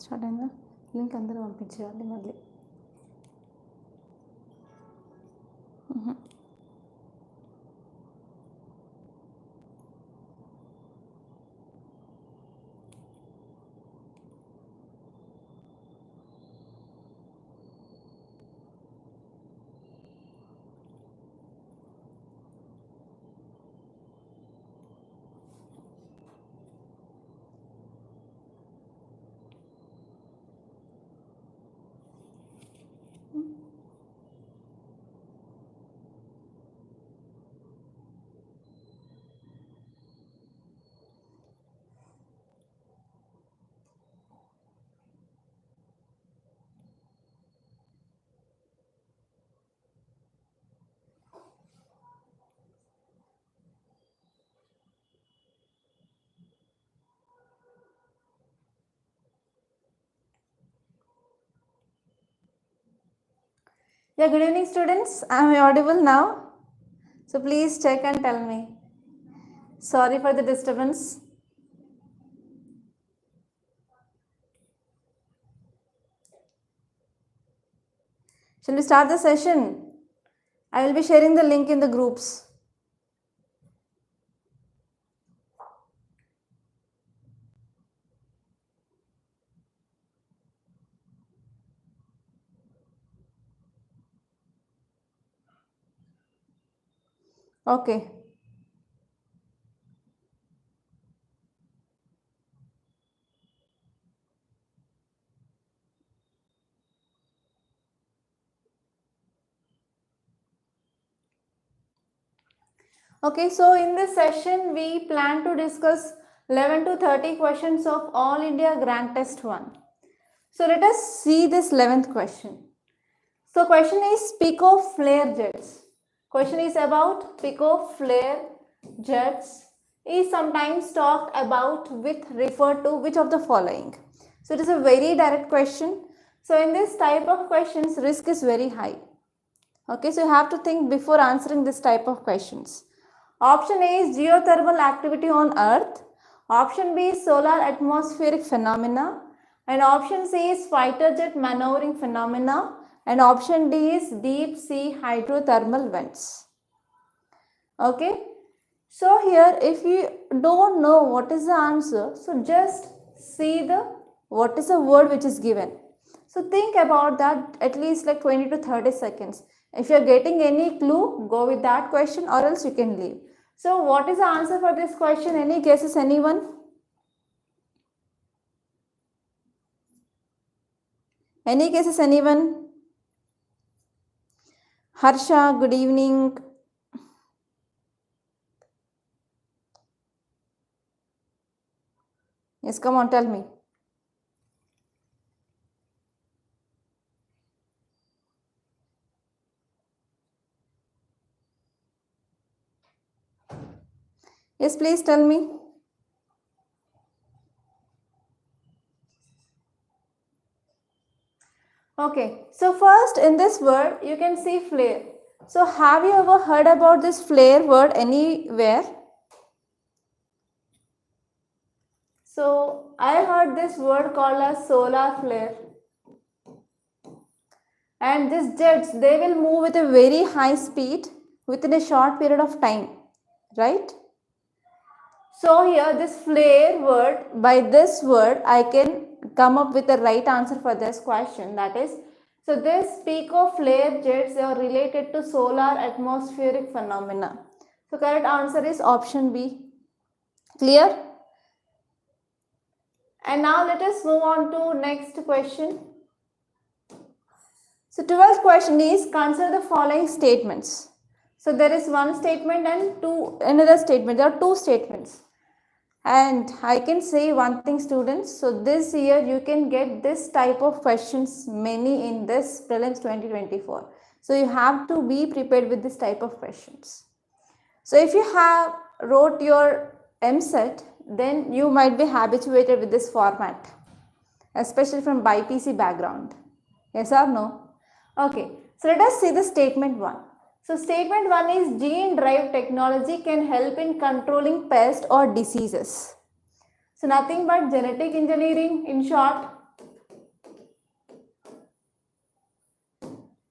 Start అయిందా? Link అందరూ పంపించేయాలి మళ్ళీ. Yeah, good evening students. Am I audible now? So please check and tell me. Sorry for the disturbance. Shall we start the session? I will be sharing the link in the groups. Okay. Okay, so in this session we plan to discuss 11 to 30 questions of All India Grand Test 1. So let us see this 11th question. So question is Pico flare jets. Question is about Pico flare jets is sometimes talked about with referred to which of the following. So it is a very direct question. So in this type of questions risk is very high. Okay, so you have to think before answering this type of questions. Option A is geothermal activity on Earth. Option B is solar atmospheric phenomena. And option C is fighter jet maneuvering phenomena. And option D is deep sea hydrothermal vents. Okay. So here if you don't know what is the answer, so just see what is the word which is given. So think about that at least like 20 to 30 seconds. If you are getting any clue, go with that question or else you can leave. So what is the answer for this question? Any guesses, anyone? Any guesses, anyone? Harsha, good evening. Yes, come on, tell me. Yes, please tell me. Okay, so first in this word you can see flare. So have you ever heard about this flare word anywhere? So I heard this word called as solar flare. And these jets, they will move with a very high speed within a short period of time, right? So here this flare word, by this word I can come up with the right answer for this question, that is, so this Pico flare jets are related to solar atmospheric phenomena. So correct answer is option B. Clear? And now let us move on to next question. So 12th question is consider the following statements. So there is one statement and another statement. There are two statements. And I can say one thing students, so this year you can get this type of questions many in this prelims 2024. So you have to be prepared with this type of questions. So if you have wrote your MSET, then you might be habituated with this format, especially from BPC background. Yes or no? Okay, so let us see the statement 1. So statement 1 is gene drive technology can help in controlling pests or diseases. So nothing but genetic engineering in short.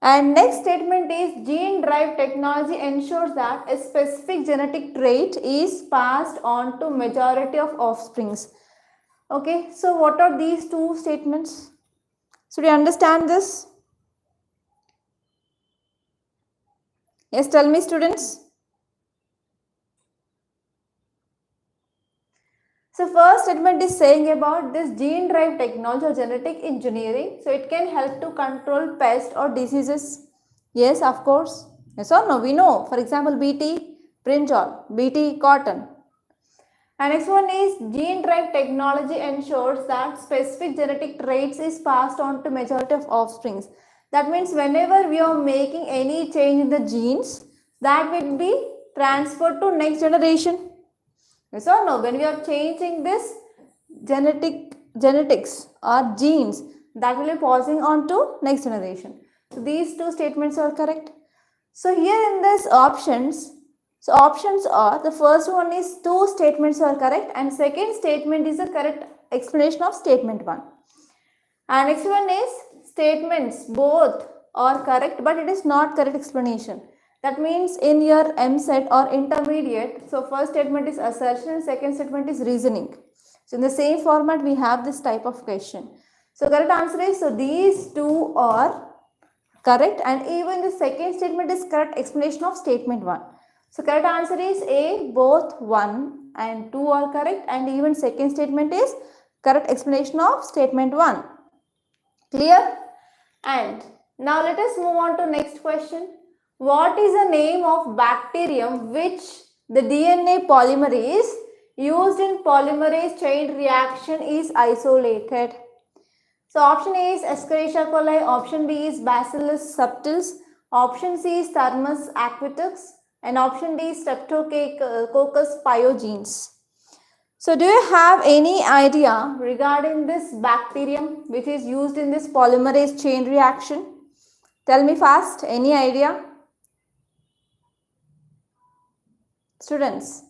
And next statement is gene-drive technology ensures that a specific genetic trait is passed on to majority of offsprings. Okay, so what are these two statements? So do you understand this? Yes, tell me students. So first statement is saying about this gene-drive technology or genetic engineering. So it can help to control pests or diseases. Yes, of course. Yes or no? We know. For example, BT brinjal, BT cotton. And next one is gene-drive technology ensures that specific genetic traits is passed on to majority of offsprings. That means whenever we are making any change in the genes, that will be transferred to next generation. Yes or no? When we are changing this genetics or genes, that will be passing on to next generation. So these two statements are correct. So here in this options, so options are, the first one is two statements are correct and second statement is the correct explanation of statement 1. And next one is statements both are correct but it is not correct explanation. That means in your MSET or intermediate, so first statement is assertion and second statement is reasoning. So in the same format we have this type of question. So correct answer is, so these two are correct and even the second statement is correct explanation of statement 1. So correct answer is A, both 1 and 2 are correct and even second statement is correct explanation of statement 1. Clear? And now let us move on to next question. What is the name of bacterium which the DNA polymerase used in polymerase chain reaction is isolated? So option A is Escherichia coli, option B is Bacillus subtilis, option C is Thermus aquaticus and option D is Streptococcus pyogenes. So do you have any idea regarding this bacterium which is used in this polymerase chain reaction? Tell me fast, any idea? Students?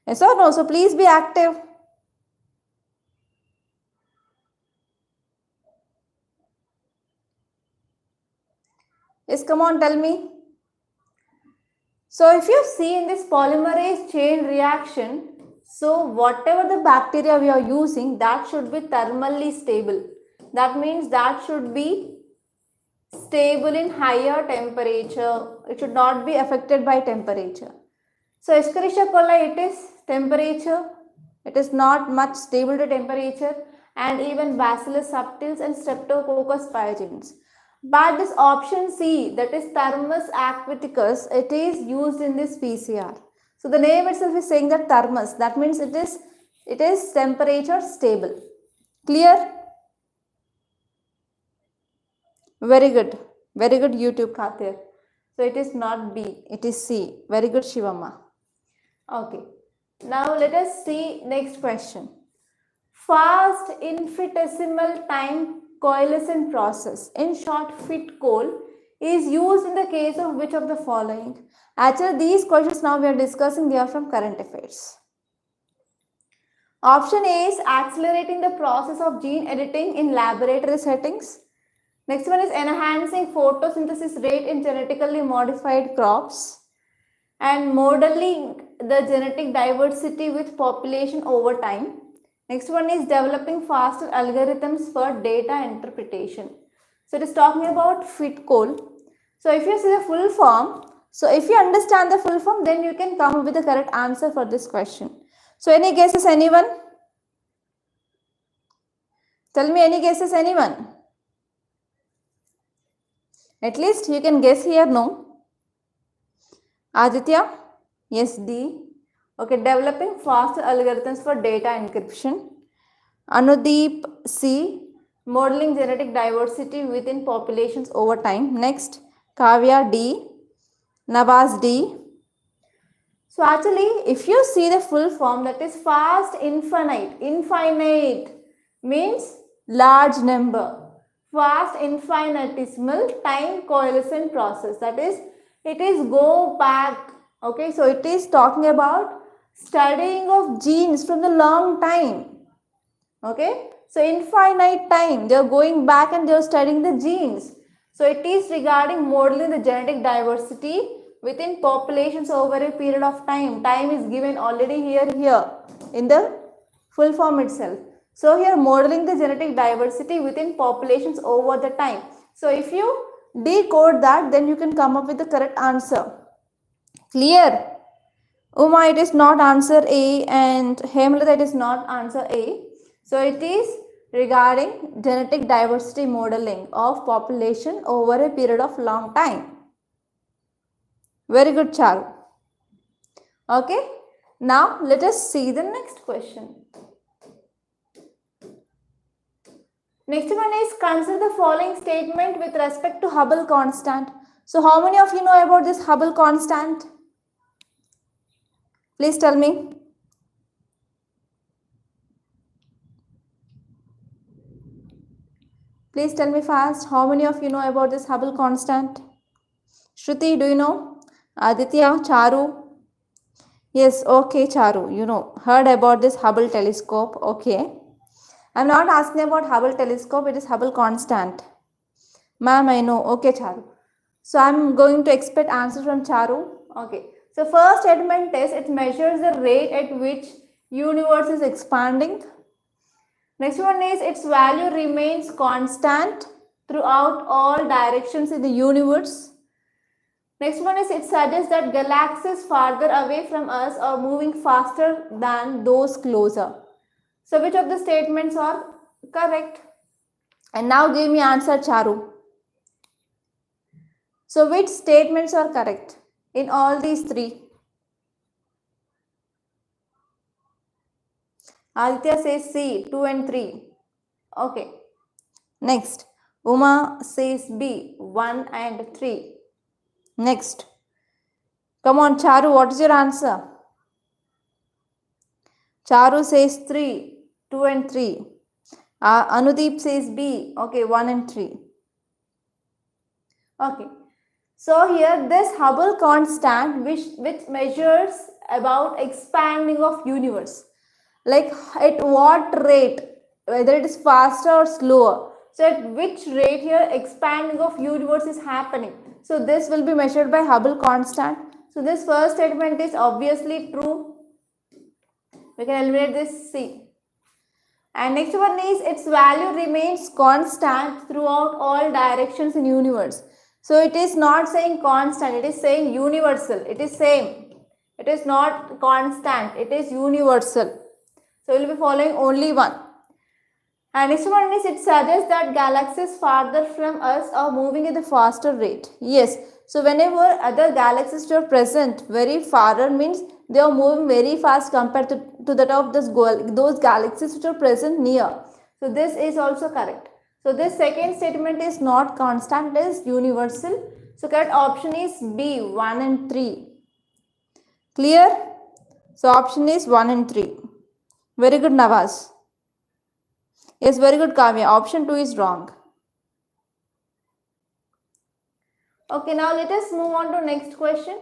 Yes or no? So please be active. Yes, come on, tell me. So if you see in this polymerase chain reaction, so whatever the bacteria we are using, that should be thermally stable. That means that should be stable in higher temperature. It should not be affected by temperature. So Escherichia coli, it is temperature. It is not much stable to temperature, and even Bacillus subtilis and Streptococcus pyogenes. But this option C, that is Thermus aquaticus, it is used in this PCR. So the name itself is saying that thermus. That means it is temperature stable. Clear? Very good. Very good YouTube Khatir. So it is not B, it is C. Very good Shivamma. Okay. Now let us see next question. Fast infinitesimal time coalescent process, in short FIT-COL, is used in the case of which of the following? Actually, these questions now we are discussing, they are from current affairs. Option A is accelerating the process of gene editing in laboratory settings. Next one is enhancing photosynthesis rate in genetically modified crops and modeling the genetic diversity with population over time. Next one is developing faster algorithms for data interpretation. So it is talking about FIT-COL. So if you see the full form, so if you understand the full form, then you can come up with the correct answer for this question. So any guesses, anyone? Tell me any guesses, anyone? At least you can guess here, no? Aditya? Yes, D. Okay, developing faster algorithms for data encryption. Anudeep, C. Modeling genetic diversity within populations over time. Next, Kavya, D. Nawaz, D. So actually, if you see the full form, that is fast infinite. Infinite means large number. Fast infinitesimal time coalescent process. That is, it is go back. Okay, so it is talking about studying of genes from the long time. Okay, so infinite time they are going back and they are studying the genes. So it is regarding modeling the genetic diversity within populations over a period of time. Time is given already here in the full form itself. So here modeling the genetic diversity within populations over the time. So if you decode that, then you can come up with the correct answer. Clear? Uma, it is not answer A, and Hemlata, it is not answer A. So it is regarding genetic diversity modeling of population over a period of long time. Very good, Charu. Okay, now let us see the next question. Next one is consider the following statement with respect to Hubble constant. So how many of you know about this Hubble constant? Please tell me. Please tell me fast. How many of you know about this Hubble constant? Shruti, do you know? Aditya, Charu? Yes, okay, Charu. You know, heard about this Hubble telescope. Okay. I'm not asking about Hubble telescope. It is Hubble constant. Ma'am, I know. Okay, Charu. So I'm going to expect answer from Charu. Okay. So first statement is it measures the rate at which universe is expanding. Next one is its value remains constant throughout all directions in the universe. Next one is it suggests that galaxies farther away from us are moving faster than those closer. So which of the statements are correct? And now give me answer, Charu. So which statements are correct in all these three? Aditya says C, 2 and 3. Okay. Next, Uma says B, 1 and 3. Next. Come on, Charu, what is your answer? Charu says 3, 2 and 3. Anudeep says B, okay, 1 and 3. Okay. So here this Hubble constant which measures about expanding of universe. Like at what rate, whether it is faster or slower. So at which rate here expanding of universe is happening. So this will be measured by Hubble constant. So this first statement is obviously true. We can eliminate this C. And next one is its value remains constant throughout all directions in universe. So it is not saying constant, it is saying universal. It is same. It is not constant, it is universal. So we will be following only one. And next one is it suggests that galaxies farther from us are moving at a faster rate. Yes. So whenever other galaxies are present very farther means they are moving very fast compared to that of those galaxies which are present near. So this is also correct. So this second statement is not constant, it is universal. So correct option is B, 1 and 3. Clear? So option is 1 and 3. Very good, Nawaz. Yes, very good, Kavya. Option 2 is wrong. Okay, now let us move on to next question.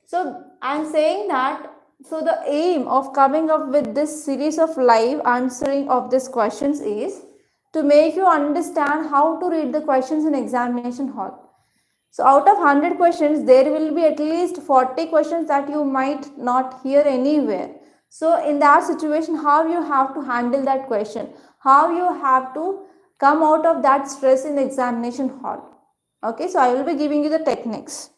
So I am saying that, so the aim of coming up with this series of live answering of these questions is to make you understand how to read the questions in examination hall. So out of 100 questions, there will be at least 40 questions that you might not hear anywhere. So in that situation, how you have to handle that question, how you have to come out of that stress in the examination hall. Okay, so I will be giving you the techniques.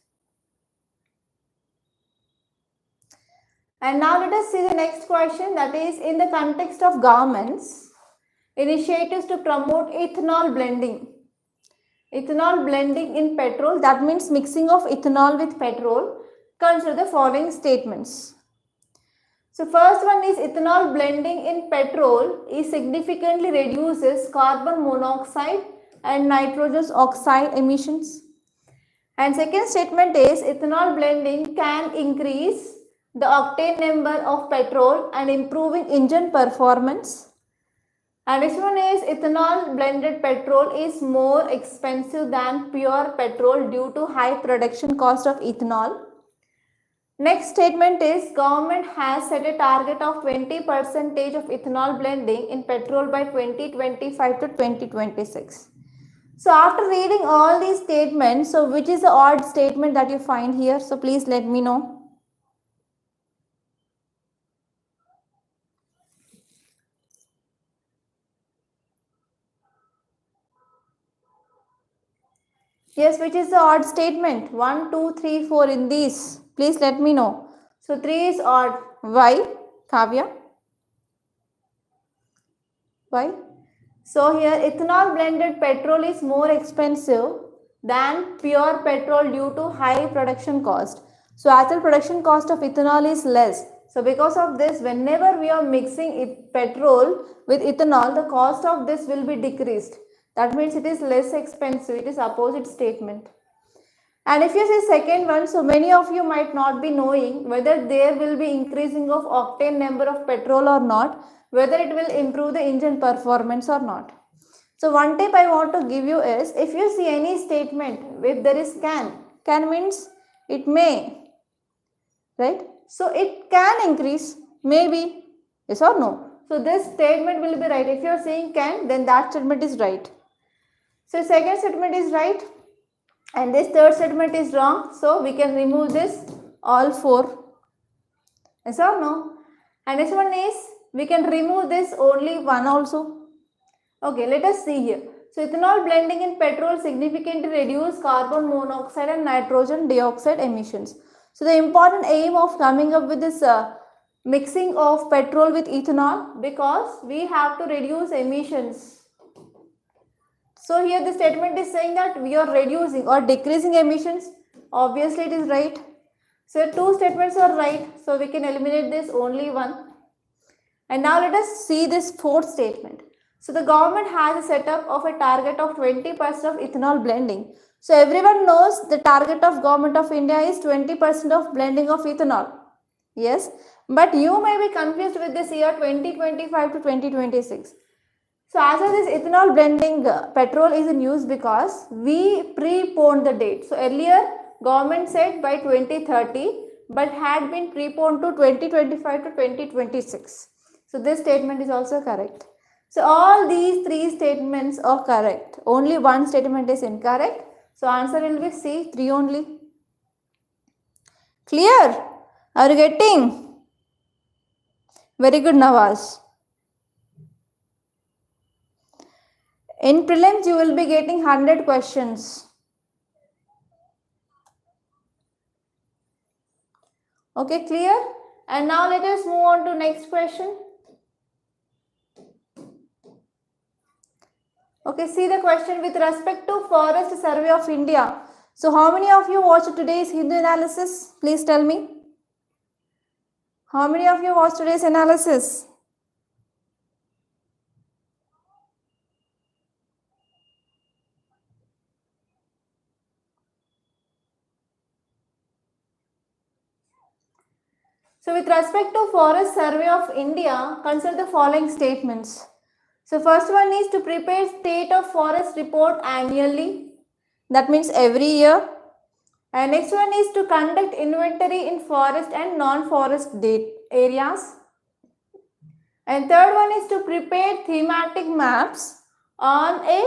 And now let us see the next question, that is in the context of governments, initiatives to promote ethanol blending. Ethanol blending in petrol, that means mixing of ethanol with petrol. Consider the following statements. So first one is ethanol blending in petrol is significantly reduces carbon monoxide and nitrogen oxide emissions. And second statement is ethanol blending can increase the octane number of petrol and improving engine performance. And next one is ethanol blended petrol is more expensive than pure petrol due to high production cost of ethanol. Next statement is government has set a target of 20% of ethanol blending in petrol by 2025 to 2026. So after reading all these statements, so which is the odd statement that you find here? So please let me know. Yes, which is the odd statement? 1, 2, 3, 4 in these. Please let me know. So 3 is odd. Why? Kavya? Why? So here ethanol blended petrol is more expensive than pure petrol due to high production cost. So actual production cost of ethanol is less. So because of this, whenever we are mixing petrol with ethanol, the cost of this will be decreased. That means it is less expensive. It is opposite statement. And if you see second one, so many of you might not be knowing whether there will be increasing of octane number of petrol or not, whether it will improve the engine performance or not. So one tip I want to give you is, if you see any statement, if there is can means it may, right? So it can increase, maybe, yes or no. So this statement will be right. If you are saying can, then that statement is right. So second statement is right. And this third statement is wrong. So we can remove this all 4. Yes or no? And this one is, we can remove this only 1 also. Okay, let us see here. So ethanol blending in petrol significantly reduce carbon monoxide and nitrogen dioxide emissions. So the important aim of coming up with this mixing of petrol with ethanol, because we have to reduce emissions. So here the statement is saying that we are reducing or decreasing emissions. Obviously it is right. So 2 statements are right. So we can eliminate this only 1. And now let us see this 4th statement. So the government has a setup of a target of 20% of ethanol blending. So everyone knows the target of government of India is 20% of blending of ethanol. Yes. But you may be confused with this year 2025 to 2026. So as of this ethanol blending petrol is in use because we preponed the date. So earlier government said by 2030, but had been preponed to 2025 to 2026. So this statement is also correct. So all these 3 statements are correct. Only 1 statement is incorrect. So answer will be C, 3 only. Clear? Are you getting? Very good, Nawaz. In prelims, you will be getting 100 questions. Okay, clear? And now let us move on to next question. Okay, see the question with respect to Forest Survey of India. So how many of you watched today's Hindu analysis? Please tell me. How many of you watched today's analysis? So with respect to Forest Survey of India, consider the following statements. So first one is to prepare state of forest report annually. That means every year. And next one is to conduct inventory in forest and non-forest areas. And third one is to prepare thematic maps on a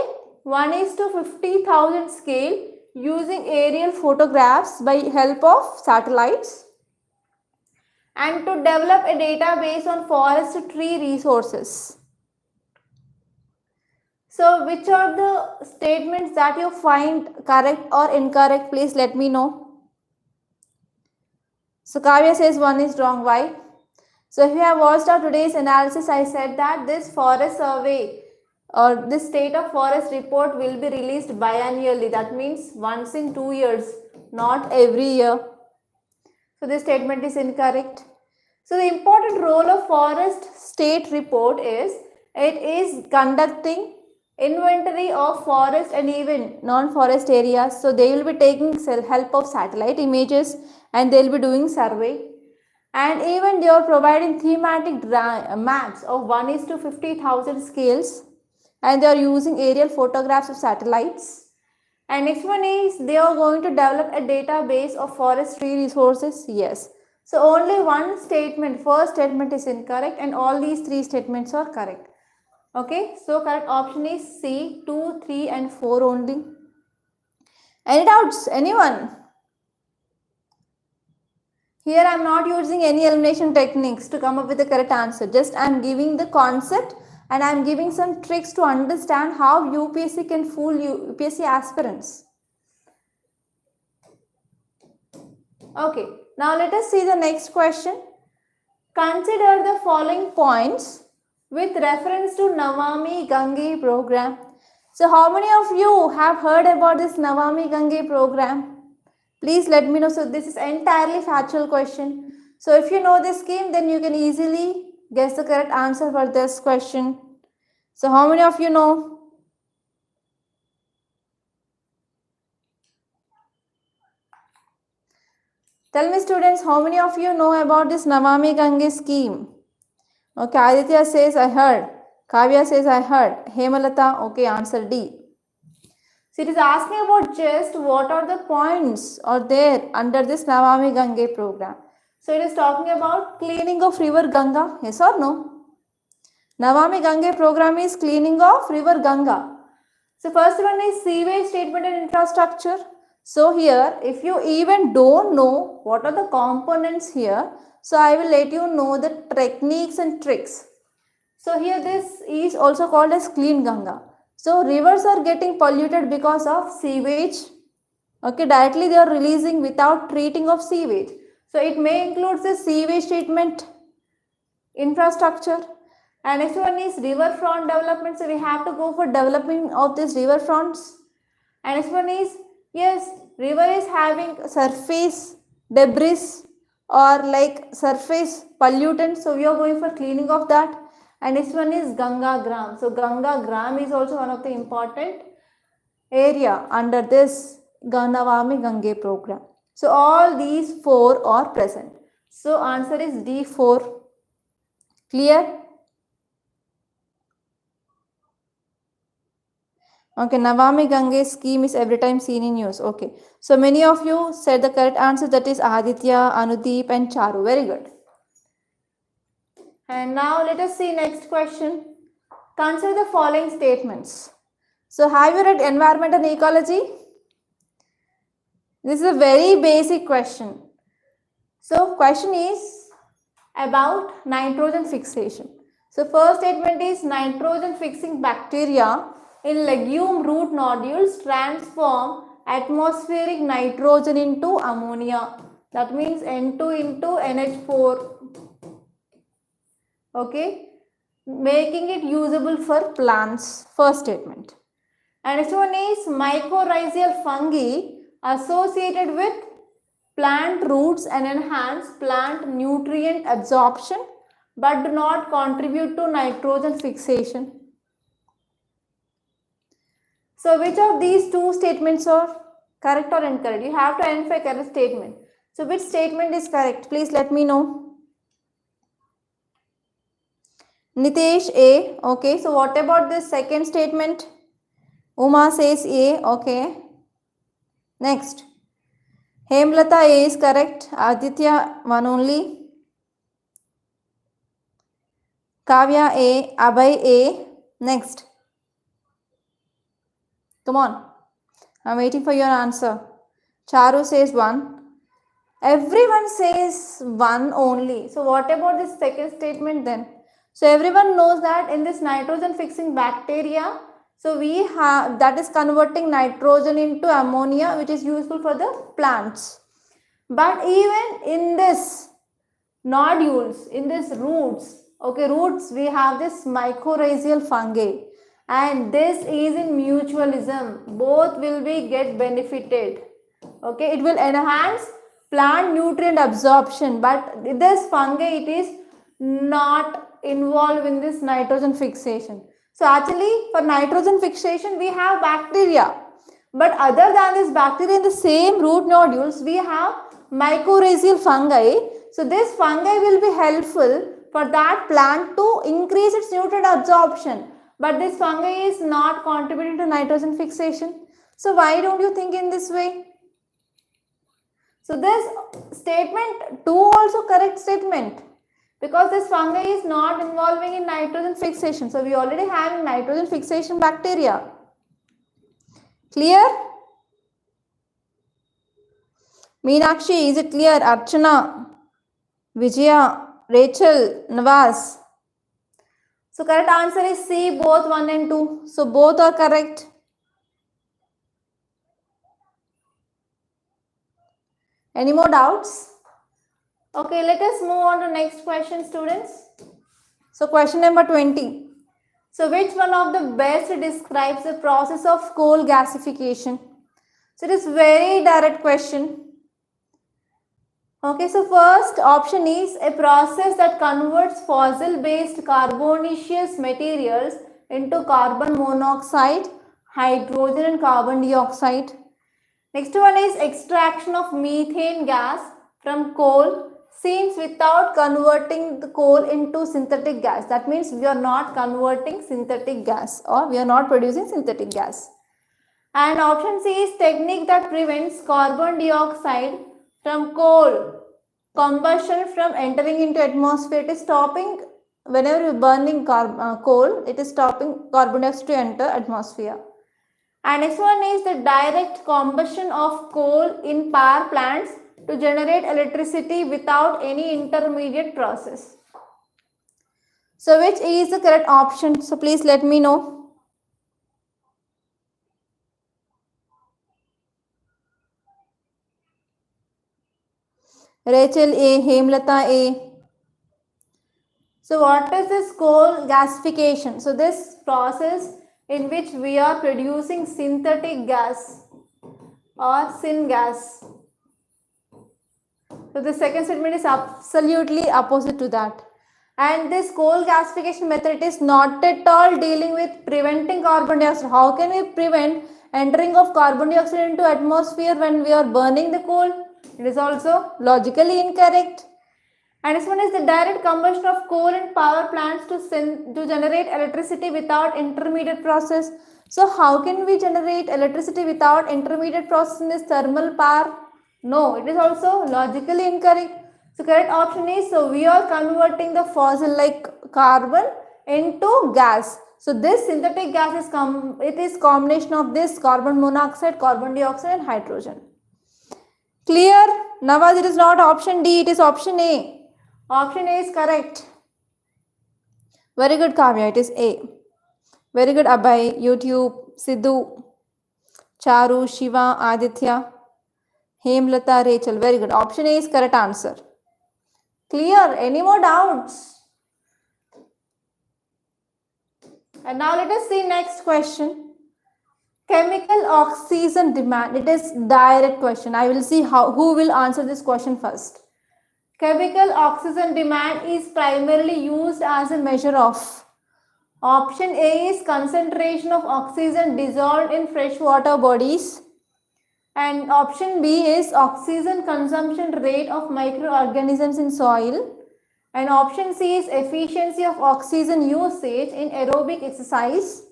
1:50,000 scale using aerial photographs by help of satellites. And to develop a database on forest tree resources. So which are the statements that you find correct or incorrect? Please let me know. So Kavya says 1 is wrong. Why? So if you have watched our today's analysis, I said that this forest survey or this state of forest report will be released biannually. That means once in 2 years, not every year. So this statement is incorrect. So the important role of forest state report is, it is conducting inventory of forest and even non-forest areas. So they will be taking help of satellite images and they will be doing survey. And even they are providing thematic maps of 1:50,000 scales, and they are using aerial photographs of satellites. And next one is, they are going to develop a database of forestry resources. Yes. So only one statement, first statement is incorrect and all these three statements are correct. Okay, so correct option is C, 2, 3 and 4 only. Any doubts? Anyone? Here I am not using any elimination techniques to come up with the correct answer. Just I am giving the concept and I am giving some tricks to understand how UPSC can fool UPSC aspirants. Okay, now let us see the next question. Consider the following points with reference to Navami Gange program. So how many of you have heard about this Navami Gange program? Please let me know. So this is entirely factual question. So if you know this scheme, then you can easily guess the correct answer for this question. So how many of you know? Tell me students, how many of you know about this Navami Gange scheme? Okay, Aditya says I heard. Kavya says I heard. Hemalata, okay, answer D. So it is asking about just what are the points are there under this Navami Gange program. So it is talking about cleaning of river Ganga, yes or no? Navami Gange program is cleaning of river Ganga. So first one is sewage treatment and infrastructure. So here, if you even don't know what are the components here, so I will let you know the techniques and tricks. So here this is also called as clean Ganga. So rivers are getting polluted because of sewage. Okay, directly they are releasing without treating of sewage. So it may include the sewage treatment infrastructure. And next one is riverfront development. So we have to go for developing of these riverfronts. And next one is, yes, river is having surface debris or like surface pollutants. So we are going for cleaning of that. And next one is Ganga Gram. So Ganga Gram is also one of the important area under this Navami Gange program. So all these four are present. So answer is D4. Clear? Okay, Navami Gange scheme is every time seen in news. Okay, so many of you said the correct answer, that is Aditya, Anudeep and Charu. Very good. And now let us see next question. Consider the following statements. So have you read environment and ecology? This is a very basic question. So question is about nitrogen fixation. So first statement is nitrogen fixing bacteria in legume root nodules transform atmospheric nitrogen into ammonia. That means N2 into NH4. Okay, making it usable for plants. First statement. And next one is mycorrhizal fungi associated with plant roots and enhance plant nutrient absorption but do not contribute to nitrogen fixation. So which of these two statements are correct or incorrect? You have to identify correct statement. So which statement is correct? Please let me know. Nitesh, A. Okay, so what about this second statement? Uma says A. Okay. Next. Hemlata, A is correct. Aditya, one only. Kavya, A. Abhay, A. Next. Come on. I'm waiting for your answer. Charu says 1. Everyone says 1 only. So what about this second statement then? So everyone knows that in this nitrogen fixing bacteria, so we have that is converting nitrogen into ammonia, which is useful for the plants. But even in this nodules, in this roots, okay, roots, we have this mycorrhizal fungi. And this is in mutualism. Both will be get benefited. Okay, it will enhance plant nutrient absorption, but this fungi, it is not involved in this nitrogen fixation. So actually for nitrogen fixation we have bacteria, but other than this bacteria in the same root nodules we have mycorrhizal fungi. So this fungi will be helpful for that plant to increase its nutrient absorption, but this fungi is not contributing to nitrogen fixation. So why don't you think in this way? So this statement 2 also correct statement, because this fungi is not involving in nitrogen fixation. So we already have nitrogen fixation bacteria. Clear? Meenakshi, is it clear? Archana, Vijaya, Rachel, Navas. So correct answer is C, both 1 and 2. So both are correct. Any more doubts? Okay, let us move on to next question, students. So question number 20. So which one of the best describes the process of coal gasification? So it is very direct question. Okay, so first option is a process that converts fossil-based carbonaceous materials into carbon monoxide, hydrogen and carbon dioxide. Next one is extraction of methane gas from coal seams without converting the coal into synthetic gas. That means we are not converting synthetic gas, or we are not producing synthetic gas. And option C is technique that prevents carbon dioxide from coal combustion from entering into atmosphere. It is stopping, whenever you are burning coal, it is stopping carbon dioxide to enter atmosphere. And next one is the direct combustion of coal in power plants to generate electricity without any intermediate process. So which is the correct option? So please let me know. Rachel A, Hemlata A. So what is this coal gasification? So this process in which we are producing synthetic gas or syngas. So the second statement is absolutely opposite to that. And this coal gasification method is not at all dealing with preventing carbon dioxide. How can we prevent entering of carbon dioxide into atmosphere when we are burning the coal? It is also logically incorrect. And this one is the direct combustion of coal in power plants to generate electricity without intermediate process. So how can we generate electricity without intermediate process in this thermal power? No, it is also logically incorrect. So correct option is, so we are converting the fossil like carbon into gas. So this synthetic gas is combination of this carbon monoxide, carbon dioxide and hydrogen. Clear? Nawaz, it is not option D, it is option A. Option A is correct. Very good, Kavya. It is A. Very good, Abhay, YouTube, Sidhu, Charu, Shiva, Aditya, Hemlata, Rachel. Very good. Option A is correct answer. Clear? Any more doubts? And now let us see next question. Chemical oxygen demand. It is direct question. I will see who will answer this question first. Chemical oxygen demand is primarily used as a measure of. Option A is concentration of oxygen dissolved in freshwater bodies. And option B is oxygen consumption rate of microorganisms in soil. And option C is efficiency of oxygen usage in aerobic exercise.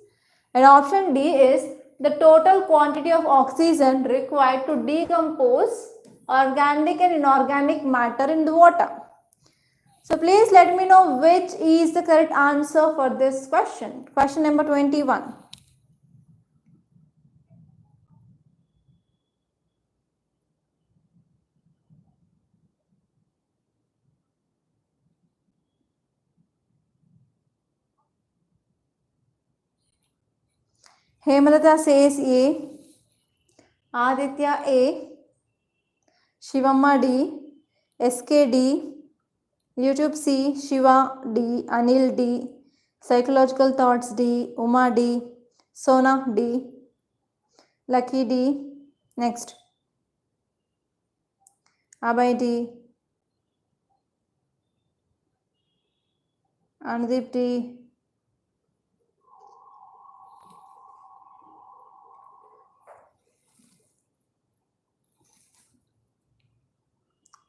And option D is the total quantity of oxygen required to decompose organic and inorganic matter in the water. So please let me know which is the correct answer for this question. Question number 21. Hemalata says A, Aditya A, Shivamma D, SK D, YouTube C, Shiva D, Anil D, Psychological Thoughts D, Uma D, Sona D, Lucky D. Next, Abhay D, Anudip D.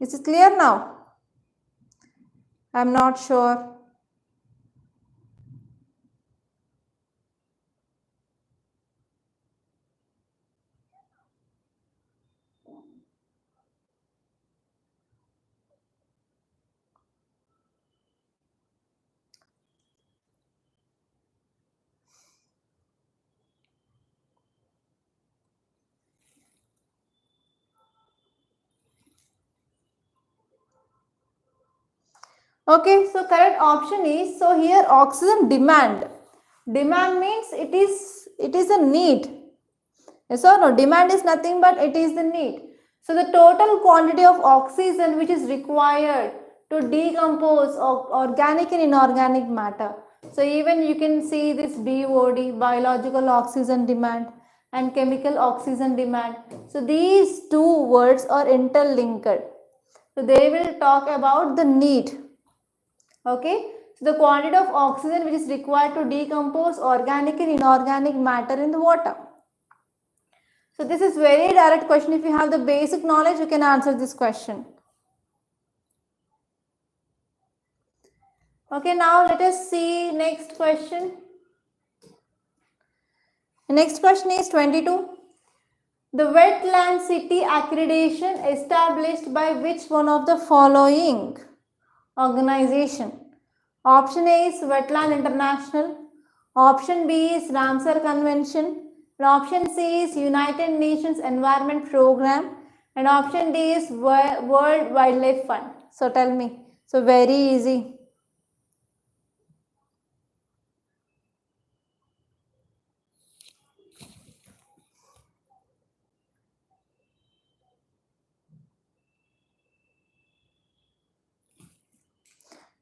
Is it clear now? I'm not sure. Okay, so correct option is, so here oxygen demand. Demand means it is a need. Yes or no? Demand is nothing but it is the need. So the total quantity of oxygen which is required to decompose organic and inorganic matter. So even you can see this BOD, biological oxygen demand, and chemical oxygen demand. So these two words are interlinked. So they will talk about the need. Okay. So the quantity of oxygen which is required to decompose organic and inorganic matter in the water. So this is very direct question. If you have the basic knowledge, you can answer this question. Okay, now let us see next question. The next question is 22. The wetland city accreditation established by which one of the following organization? Option A is Wetland International. Option B is Ramsar Convention. And option C is United Nations Environment Program. And option D is World Wildlife Fund. So tell me. So very easy.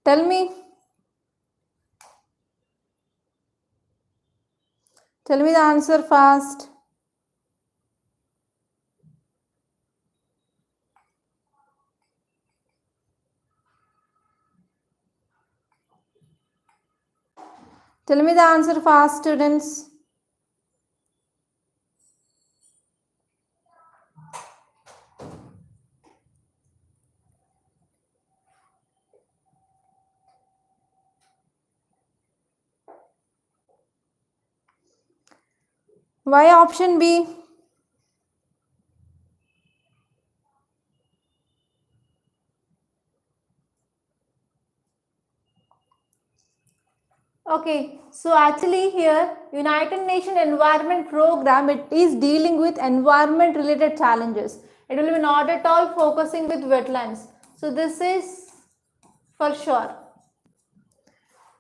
Tell me. Tell me the answer fast. Tell me the answer fast, students. Why option B? Okay, so actually here United Nations Environment Program, it is dealing with environment related challenges. It will be not at all focusing with wetlands. So this is for sure.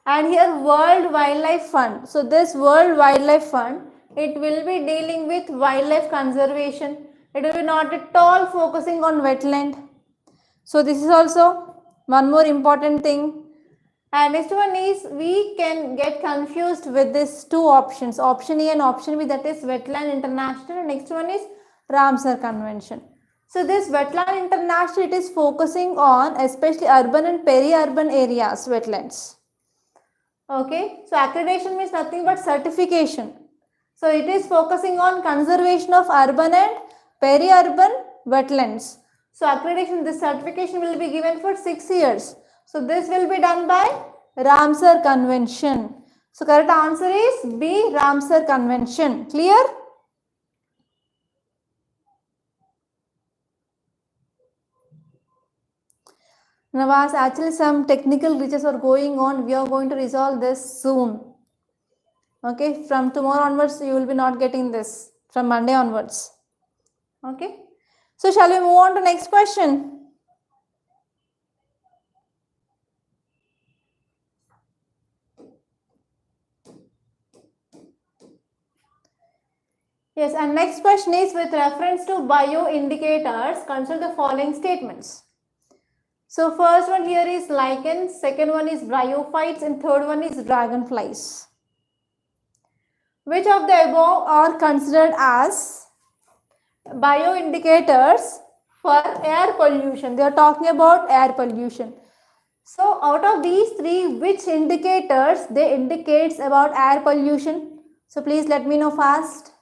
And here World Wildlife Fund. So this World Wildlife Fund, it will be dealing with wildlife conservation. It will be not at all focusing on wetland. So this is also one more important thing. And next one is, we can get confused with these two options, option A and option B, that is Wetland International, and next one is Ramsar Convention. So this Wetland International, it is focusing on especially urban and peri-urban areas, wetlands. Okay, so accreditation means nothing but certification. So it is focusing on conservation of urban and peri-urban wetlands. So accreditation, this certification will be given for 6 years. So this will be done by Ramsar Convention. So correct answer is B, Ramsar Convention. Clear? Navas, actually some technical glitches are going on. We are going to resolve this soon. Okay, from tomorrow onwards you will be not getting this, from Monday onwards. Okay, so shall we move on to next question? Yes, and next question is, with reference to bioindicators, consider the following statements. So first one here is lichens, second one is bryophytes, and third one is dragonflies. Which of the above are considered as bioindicators for air pollution? They are talking about air pollution. So out of these three, which indicators they indicates about air pollution? So please let me know fast.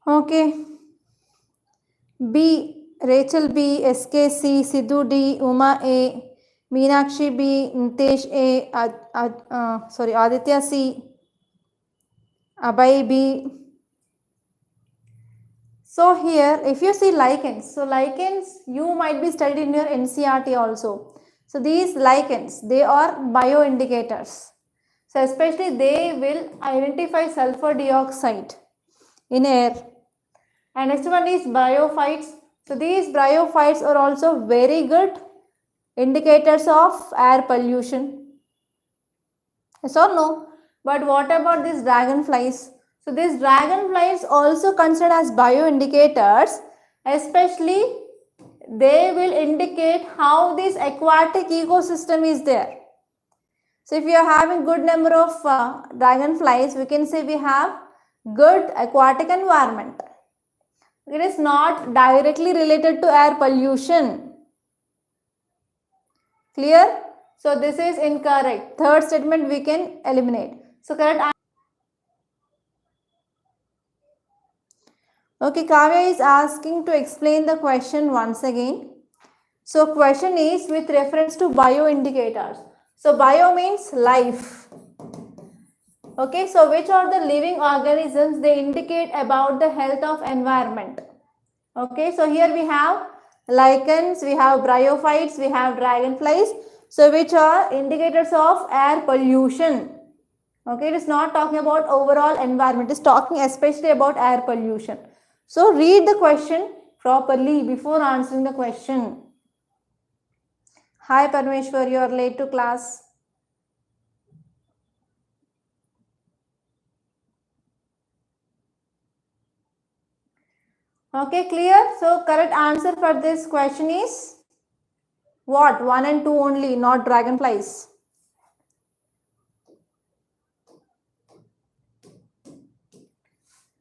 Okay. B, Rachel B, SK C, Sidhu D, Uma A, Meenakshi B, Nitesh A, Aditya C. Abai B. So here, if you see lichens, so lichens you might be studied in your NCERT also. So these lichens, they are bioindicators. So especially they will identify sulfur dioxide in air. And next one is bryophytes. So these bryophytes are also very good indicators of air pollution. Yes or no? But what about these dragonflies? So these dragonflies also considered as bioindicators, especially they will indicate how this aquatic ecosystem is there. So if you are having good number of dragonflies, we can say we have good aquatic environment. It is not directly related to air pollution. Clear? So this is incorrect. Third statement we can eliminate. So correct. Okay, Kavya is asking to explain the question once again. So question is with reference to bioindicators. So bio means life. Okay, so which are the living organisms they indicate about the health of environment? Okay, so here we have lichens, we have bryophytes, we have dragonflies. So which are indicators of air pollution? Okay, it is not talking about overall environment, it is talking especially about air pollution. So read the question properly before answering the question. Hi Parmeshwar, you are late to class. Okay, clear? So correct answer for this question is what? 1 and 2 only, not dragonflies.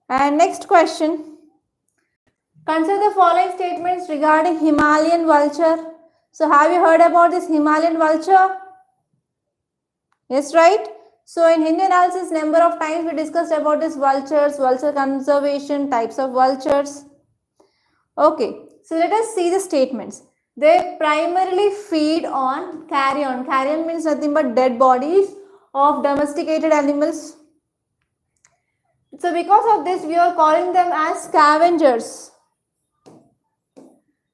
And next question. Consider the following statements regarding Himalayan vulture. So have you heard about this Himalayan vulture? Yes, right? So in Hindi analysis, number of times we discussed about this vultures, vulture conservation, types of vultures. Okay, so let us see the statements. They primarily feed on carrion. Carrion means nothing but dead bodies of domesticated animals. So because of this, we are calling them as scavengers.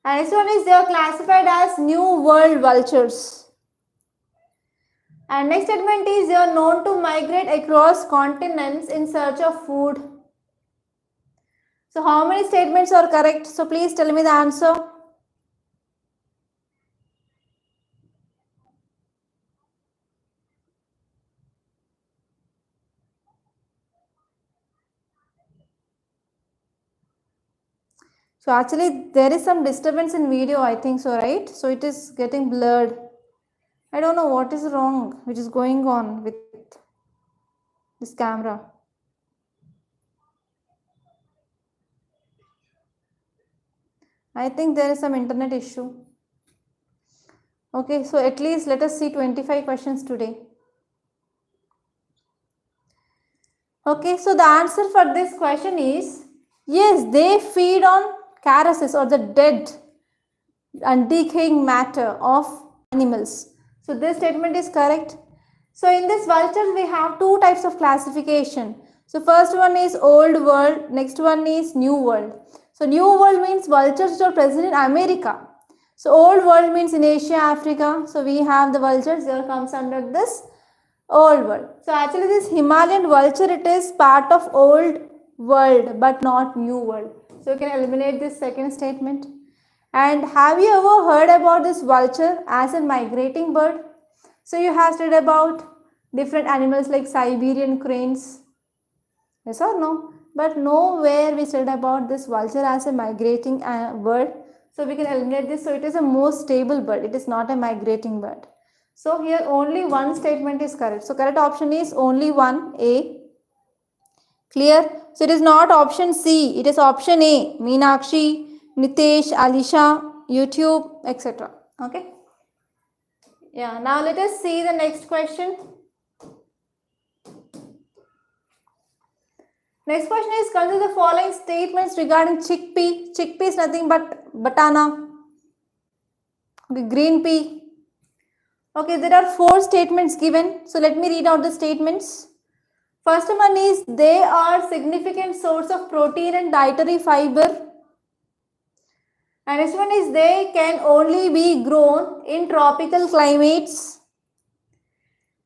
And next one is they are classified as New World vultures. And next statement is they are known to migrate across continents in search of food. So how many statements are correct? So please tell me the answer. So actually there is some disturbance in video, I think so, right? So it is getting blurred. I don't know what is wrong, which is going on with this camera. I think there is some internet issue. Okay, so at least let us see 25 questions today. Okay, so the answer for this question is yes, they feed on carcasses or the dead and decaying matter of animals. So this statement is correct. So in this vultures we have two types of classification. So first one is old world, next one is new world. So new world means vultures which are present in America. So old world means in Asia, Africa. So we have the vultures, there comes under this old world. So actually this Himalayan vulture, it is part of old world but not new world. So you can eliminate this second statement. And have you ever heard about this vulture as a migrating bird? So you have studied about different animals like Siberian cranes. Yes or no? But nowhere we studied about this vulture as a migrating bird. So we can eliminate this. So it is a more stable bird. It is not a migrating bird. So here only one statement is correct. So correct option is only one, A. Clear? So it is not option C. It is option A. Meenakshi, Nitesh, Alisha, YouTube, etc. Okay. Yeah. Now let us see the next question. Next question is consider the following statements regarding chickpea. Chickpea is nothing but batana. Okay, green pea. Okay, there are 4 statements given. So let me read out the statements. First one is they are significant source of protein and dietary fiber. And next one is they can only be grown in tropical climates.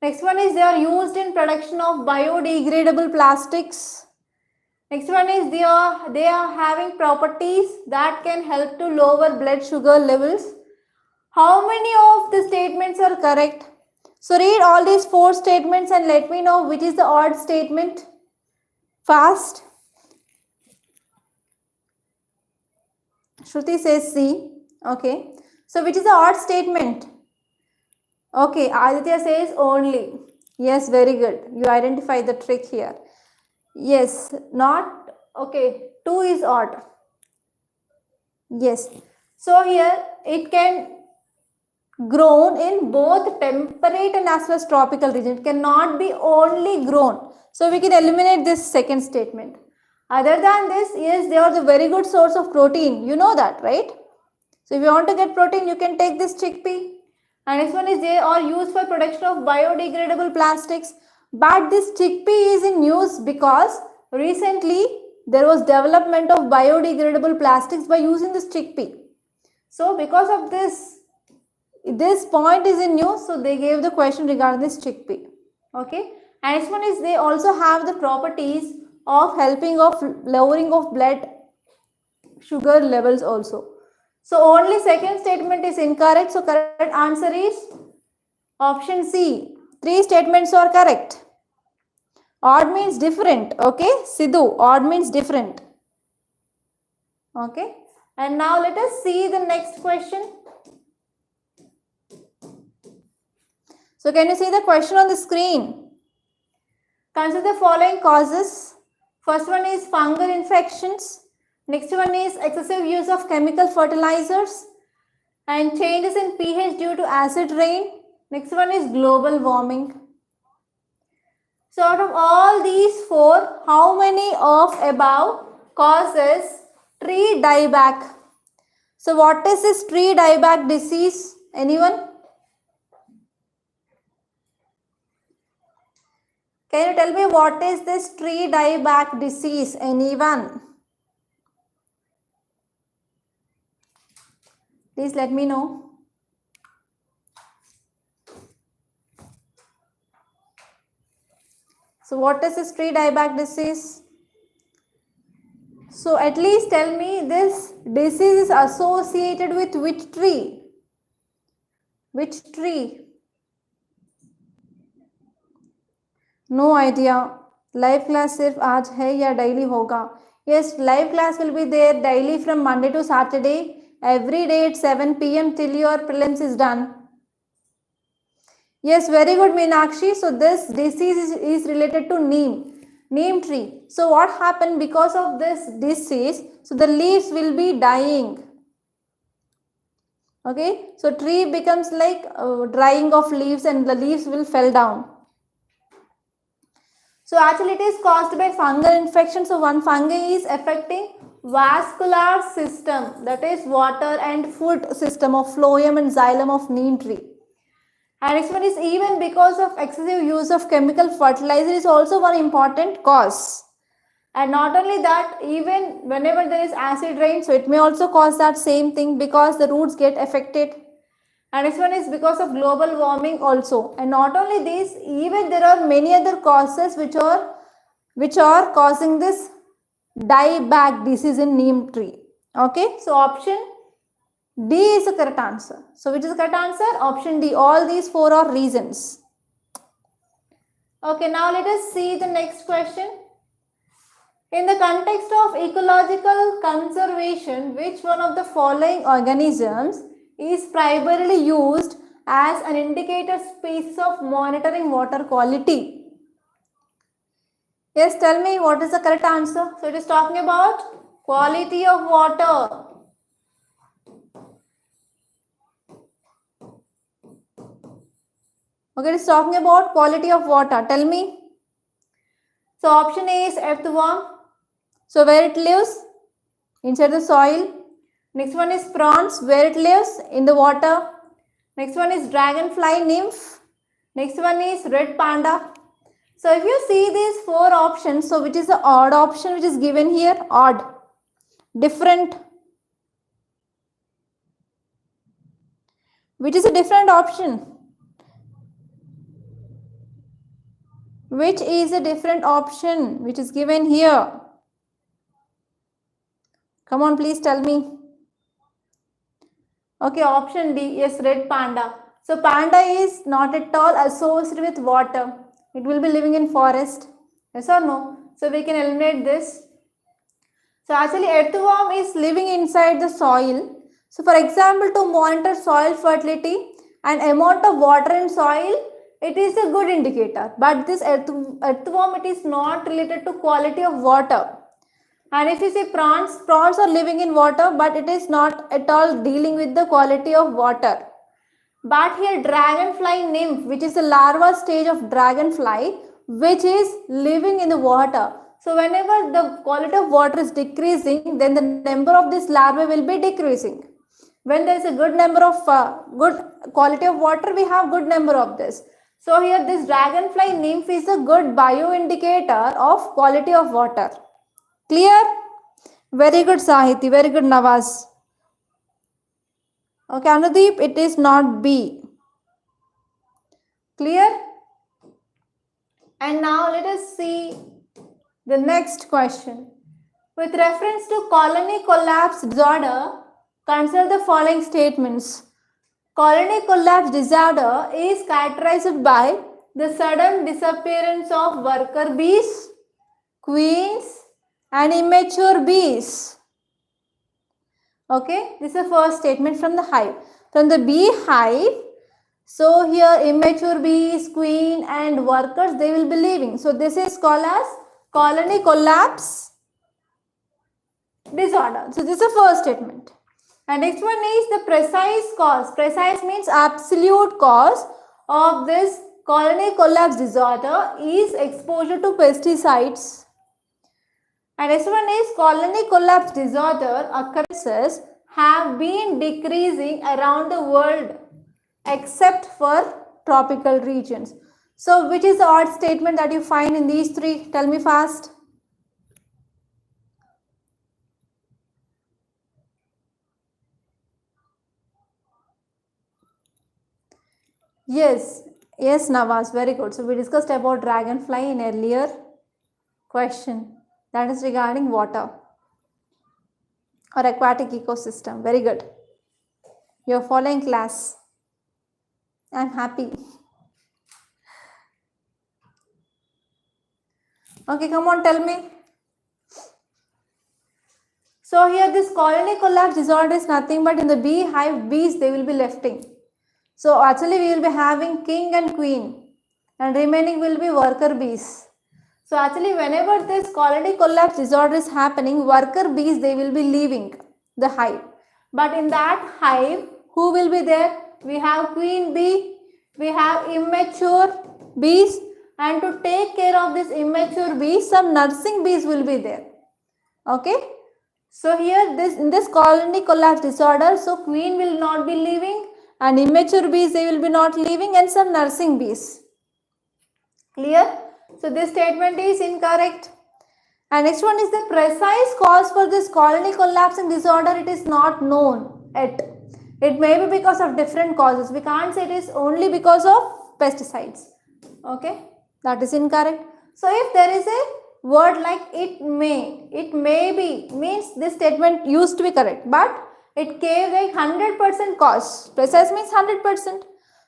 Next one is they are used in production of biodegradable plastics. Next one is they are having properties that can help to lower blood sugar levels. How many of the statements are correct? So read all these 4 statements and let me know which is the odd statement. Fast. Shruti says C. Okay. So which is the odd statement? Okay. Aditya says only. Yes, very good. You identify the trick here. Yes, not. Okay. 2 is odd. Yes. So here it can grown in both temperate and as well as tropical region. It cannot be only grown. So we can eliminate this second statement. Other than this, yes, they are the very good source of protein. You know that, right? So if you want to get protein, you can take this chickpea. And next one is they are used for production of biodegradable plastics. But this chickpea is in use because recently there was development of biodegradable plastics by using this chickpea. So because of this point is in use, so they gave the question regarding this chickpea. Okay. And next one is they also have the properties of helping of lowering of blood sugar levels also. So only second statement is incorrect. So correct answer is option C. 3 statements are correct. Odd means different. Okay. Sidhu, odd means different. Okay. And now let us see the next question. So can you see the question on the screen? Consider the following causes. First one is fungal infections. Next one is excessive use of chemical fertilizers and changes in pH due to acid rain. Next one is global warming. So out of all these 4, how many of above causes tree dieback? So what is this tree dieback disease? Anyone? Can you tell me what is this tree dieback disease? Anyone? Please let me know. So what is this tree dieback disease? So at least tell me this disease is associated with which tree? Which tree? No idea. Live class सिर्फ आज है या daily होगा? Yes, live class will be there daily from Monday to Saturday. Every day at 7 p.m. till your prelims is done. Yes, very good, Meenakshi. So this disease is related to neem tree. So what happened because of this disease? So the leaves will be dying. Okay, so tree becomes like drying of leaves and the leaves will fall down. So actually it is caused by fungal infection. So one fungi is affecting vascular system, that is water and food system of phloem and xylem of neem tree. And next one is even because of excessive use of chemical fertilizer is also one important cause. And not only that, even whenever there is acid rain, so it may also cause that same thing because the roots get affected. And next one is because of global warming also. And not only this, even there are many other causes which are causing this dieback disease in neem tree. Okay, so option D is the correct answer. So which is the correct answer? Option D. All these 4 are reasons. Okay, now let us see the next question. In the context of ecological conservation, which one of the following organisms is primarily used as an indicator species of monitoring water quality? Yes, tell me what is the correct answer. So it is talking about quality of water. Okay, it is talking about quality of water. Tell me. So option A is earthworm. So where it lives? Inside the soil. Next one is prawns. Where it lives? In the water. Next one is dragonfly nymph. Next one is red panda. So if you see these four options, so which is the odd option which is given here? Odd. Different. Which is a different option? Which is a different option which is given here? Come on, please tell me. Okay, option D, yes, red panda. So panda is not at all associated with water. It will be living in forest. Yes or no? So we can eliminate this. So actually earthworm is living inside the soil. So for example, to monitor soil fertility and amount of water in soil, it is a good indicator. But this earthworm, it is not related to quality of water. And if you see prawns are living in water, but it is not at all dealing with the quality of water. But here dragonfly nymph, which is the larva stage of dragonfly, which is living in the water. So whenever the quality of water is decreasing, then the number of this larvae will be decreasing. When there is a good number of good quality of water, we have good number of this. So here this dragonfly nymph is a good bioindicator of quality of water. Clear? Very good, Sahiti. Very good, Nawaz. Okay, Anudeep, it is not B. Clear? And now let us see the next question. With reference to colony collapse disorder, consider the following statements. Colony collapse disorder is characterized by the sudden disappearance of worker bees, queens, and immature bees. Okay, this is the first statement from the hive. From the bee hive, so here immature bees, queen and workers, they will be leaving. So this is called as colony collapse disorder. So this is the first statement. And next one is the precise cause. Precise means absolute cause of this colony collapse disorder is exposure to pesticides. And next one is colony collapse disorder occurrences have been decreasing around the world except for tropical regions. So which is the odd statement that you find in these three? Tell me fast. Yes, Nawaz, very good. So we discussed about dragonfly in earlier question. That is regarding water or aquatic ecosystem. Very good. You are following class. I am happy. Okay, come on, tell me. So here this colony collapse disorder is nothing but in the beehive, bees they will be lefting. So actually we will be having king and queen and remaining will be worker bees. So actually whenever this colony collapse disorder is happening, worker bees they will be leaving the hive. But in that hive, who will be there? We have queen bee, we have immature bees, and to take care of this immature bees, some nursing bees will be there. Okay. So here in this colony collapse disorder, so queen will not be leaving and immature bees they will be not leaving and some nursing bees. Clear? So this statement is incorrect. And next one is the precise cause for this colony collapsing disorder. It is not known yet. It may be because of different causes. We can't say it is only because of pesticides. Okay, that is incorrect. So if there is a word like it may be means this statement used to be correct, but it gave like 100% cause. Precise means 100%.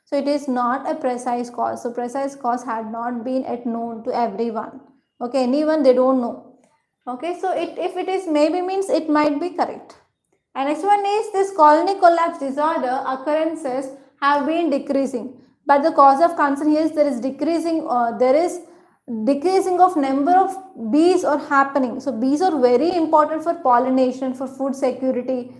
So it is not a precise cause. So precise cause had not been yet known to everyone. Okay, anyone they don't know. Okay, so if it is maybe means it might be correct. And next one is this colony collapse disorder occurrences have been decreasing. But the cause of concern here is there is decreasing of number of bees are happening. So bees are very important for pollination, for food security,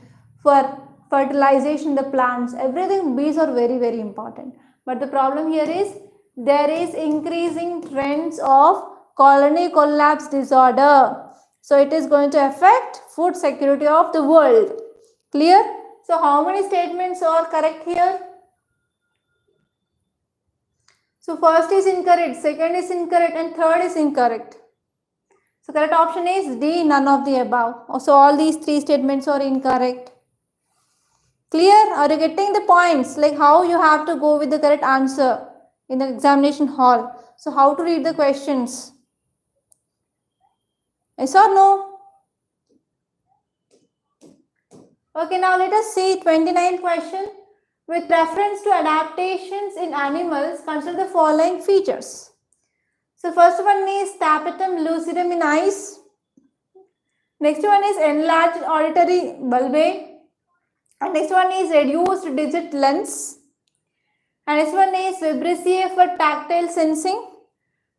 for fertilization the plants, everything bees are very, very important. But the problem here is there is increasing trends of colony collapse disorder. So it is going to affect food security of the world. Clear? So how many statements are correct here? So first is incorrect, second is incorrect, and third is incorrect. So correct option is D, none of the above. So all these three statements are incorrect. Clear? Are you getting the points? Like how you have to go with the correct answer in the examination hall. So how to read the questions? Yes or no? Okay, now let us see 29th question. With reference to adaptations in animals, consider the following features. So first one is tapetum lucidum in eyes. Next one is enlarged auditory bulbae. And next one is reduced digit lens. And next one is vibrissae for tactile sensing.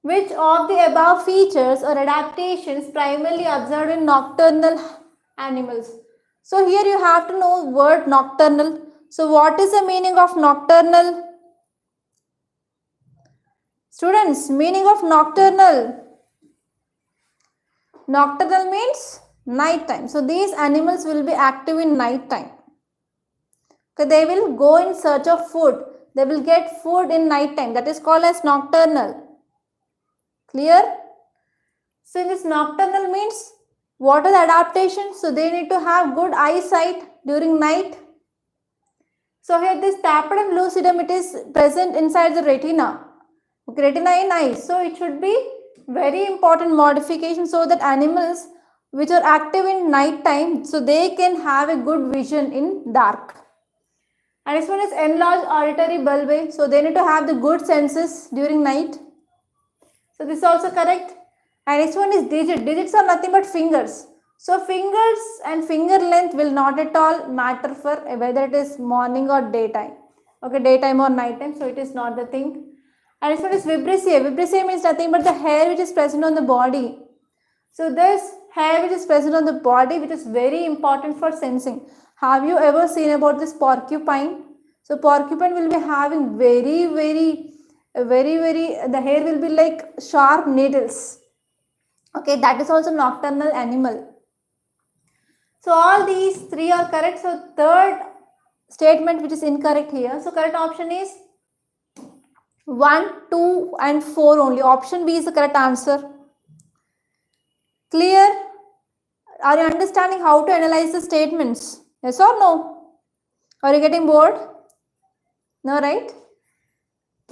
Which of the above features or adaptations primarily observed in nocturnal animals? So here you have to know word nocturnal. So what is the meaning of nocturnal? Students, meaning of nocturnal. Nocturnal means night time. So these animals will be active in night time. Okay, they will go in search of food. They will get food in night time. That is called as nocturnal. Clear? So in this nocturnal means what are the adaptations? So they need to have good eyesight during night. So here this tapetum lucidum, it is present inside the retina. Okay, retina in eyes. So it should be very important modification so that animals which are active in night time, so they can have a good vision in dark. And next one is enlarged auditory bulbae. So they need to have the good senses during night. So this is also correct. And next one is digit. Digits are nothing but fingers. So fingers and finger length will not at all matter for whether it is morning or daytime. Okay, daytime or nighttime. So it is not the thing. And next one is vibrissae. Vibrissae means nothing but the hair which is present on the body. So this hair which is present on the body, which is very important for sensing. Have you ever seen about this porcupine? So porcupine will be having very, the hair will be like sharp needles. Okay, that is also nocturnal animal. So all these three are correct. So third statement which is incorrect here. So correct option is 1, 2 and 4 only. Option B is the correct answer. Clear? Are you understanding how to analyze the statements? Yes or no? Are you getting bored? No, right?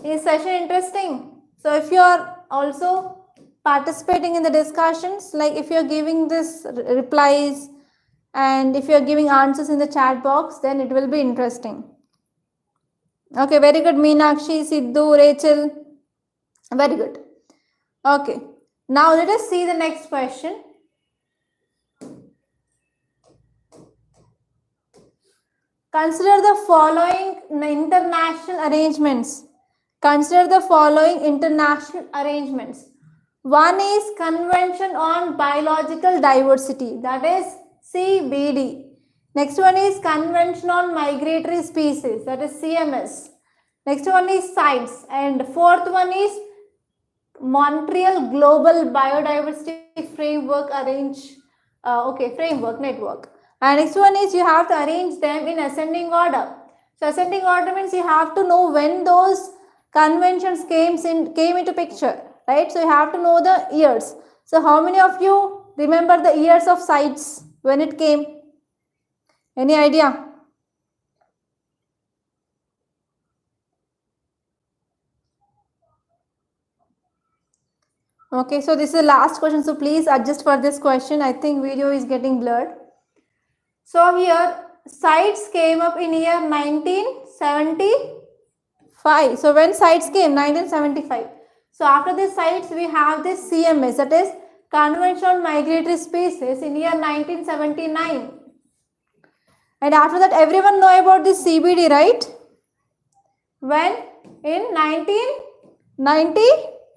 Is session interesting? So if you are also participating in the discussions, like if you are giving this replies and if you are giving answers in the chat box, then it will be interesting. Okay, very good. Meenakshi, Sidhu, Rachel. Very good. Okay. Now let us see the next question. Consider the following international arrangements. Consider the following international arrangements. One is Convention on Biological Diversity, that is CBD. Next one is Convention on Migratory Species, that is CMS. Next one is CITES, and fourth one is Montreal Global Biodiversity Framework Framework Network. And next one is you have to arrange them in ascending order. So ascending order means you have to know when those conventions came into picture, right? So you have to know the years. So how many of you remember the years of CITES when it came? Any idea? Okay, so this is the last question. So please adjust for this question. I think video is getting blurred. So here CITES came up in year 1975. So when CITES came? 1975. So after this CITES we have this CMS, that is Convention on Migratory Species, in year 1979. And after that everyone know about this CBD, right? When? In 1990?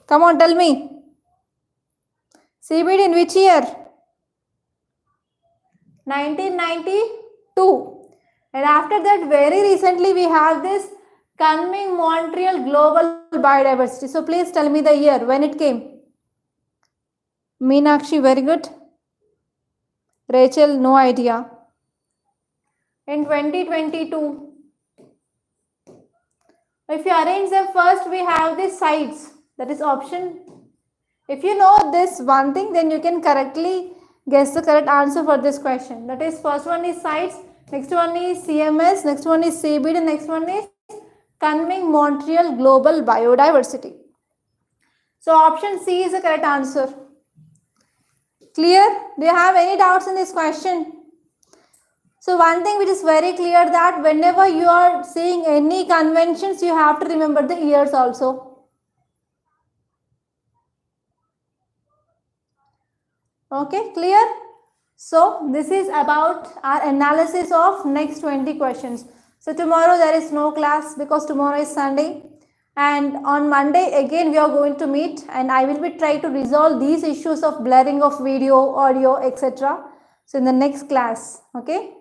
Come on, tell me. CBD in which year? 1992. And after that, very recently we have this coming Montreal Global Biodiversity. So please tell me the year when it came. Meenakshi, very good. Rachel, no idea. In 2022. If you arrange them first, we have the sides. That is option. If you know this one thing, then you can correctly guess the correct answer for this question. That is, first one is sites, next one is CMS, next one is CBD, and next one is Conveying Montreal Global Biodiversity. So option C is the correct answer. Clear? Do you have any doubts in this question? So one thing which is very clear, that whenever you are seeing any conventions, you have to remember the years also. Okay, clear? So this is about our analysis of next 20 questions. So tomorrow there is no class because tomorrow is Sunday. And on Monday again we are going to meet, and I will be trying to resolve these issues of blurring of video, audio, etc. So in the next class, okay.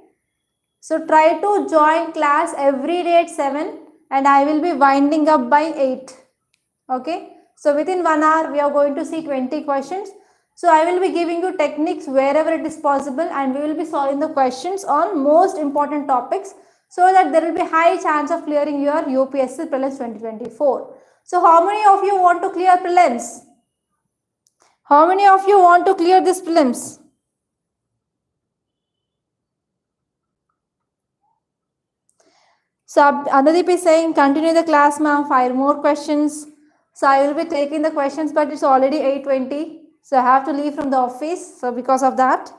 So try to join class every day at 7, and I will be winding up by 8. Okay. So within 1 hour we are going to see 20 questions. So I will be giving you techniques wherever it is possible, and we will be solving the questions on most important topics, so that there will be high chance of clearing your UPSC prelims 2024. So how many of you want to clear prelims? How many of you want to clear this prelims? So Anudeep is saying continue the class, ma'am, 5 more questions. So I will be taking the questions, but it's already 8:20. So I have to leave from the office. So because of that.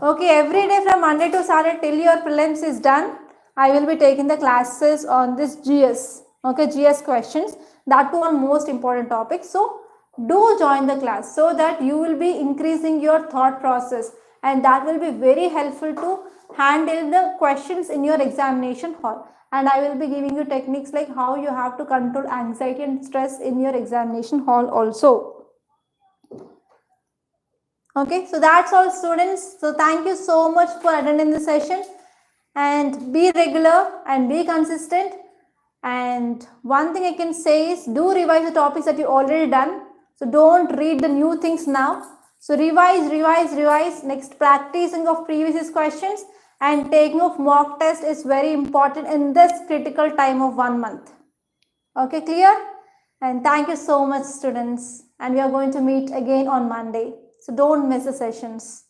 Okay, every day from Monday to Saturday till your prelims is done, I will be taking the classes on this GS. Okay, GS questions. That too on most important topics. So do join the class so that you will be increasing your thought process, and that will be very helpful to handle the questions in your examination hall. And I will be giving you techniques like how you have to control anxiety and stress in your examination hall also. Okay, so that's all, students. So thank you so much for attending the session, and be regular and be consistent. And one thing I can say is, do revise the topics that you already done. So don't read the new things now. So revise. Next, practicing of previous questions and taking of mock test is very important in this critical time of 1 month. Okay, clear? And thank you so much, students. And we are going to meet again on Monday. So don't miss the sessions.